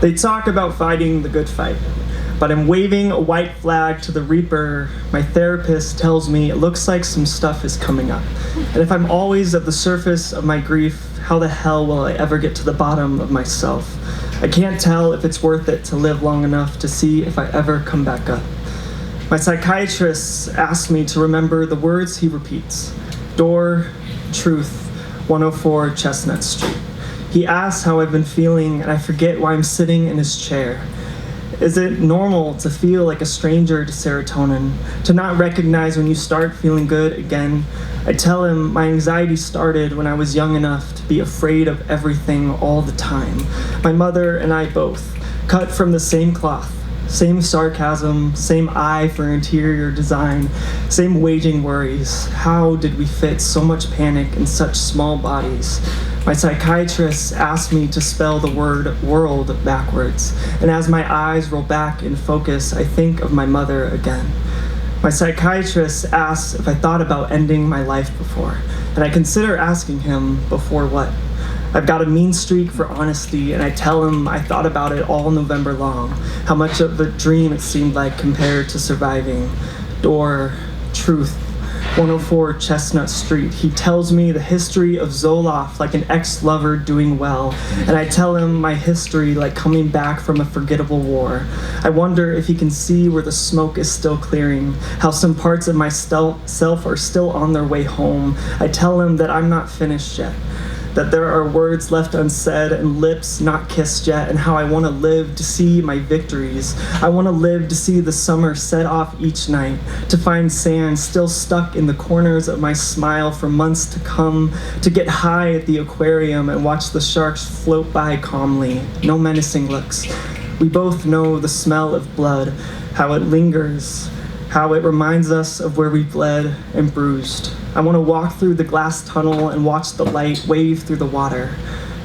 They talk about fighting the good fight, but I'm waving a white flag to the reaper. My therapist tells me it looks like some stuff is coming up. And if I'm always at the surface of my grief, how the hell will I ever get to the bottom of myself? I can't tell if it's worth it to live long enough to see if I ever come back up. My psychiatrist asked me to remember the words he repeats. Door, truth, 104 Chestnut Street. He asks how I've been feeling, and I forget why I'm sitting in his chair. Is it normal to feel like a stranger to serotonin, to not recognize when you start feeling good again? I tell him my anxiety started when I was young enough to be afraid of everything all the time. My mother and I both, cut from the same cloth, same sarcasm, same eye for interior design, same waging worries. How did we fit so much panic in such small bodies? My psychiatrist asked me to spell the word world backwards, and as my eyes roll back in focus, I think of my mother again. My psychiatrist asks if I thought about ending my life before, and I consider asking him before what. I've got a mean streak for honesty, and I tell him I thought about it all November long, how much of a dream it seemed like compared to surviving. Door, truth, 104 Chestnut Street. He tells me the history of Zoloft like an ex-lover doing well, and I tell him my history like coming back from a forgettable war. I wonder if he can see where the smoke is still clearing, how some parts of my self are still on their way home. I tell him that I'm not finished yet, that there are words left unsaid and lips not kissed yet, and how I want to live to see my victories. I want to live to see the summer set off each night, to find sand still stuck in the corners of my smile for months to come, to get high at the aquarium and watch the sharks float by calmly, no menacing looks. We both know the smell of blood, how it lingers, how it reminds us of where we bled and bruised. I want to walk through the glass tunnel and watch the light wave through the water.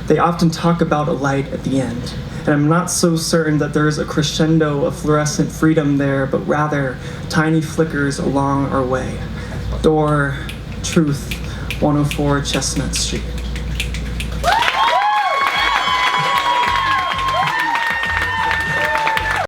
They often talk about a light at the end, and I'm not so certain that there is a crescendo of fluorescent freedom there, but rather tiny flickers along our way. Door, truth, 104 Chestnut Street.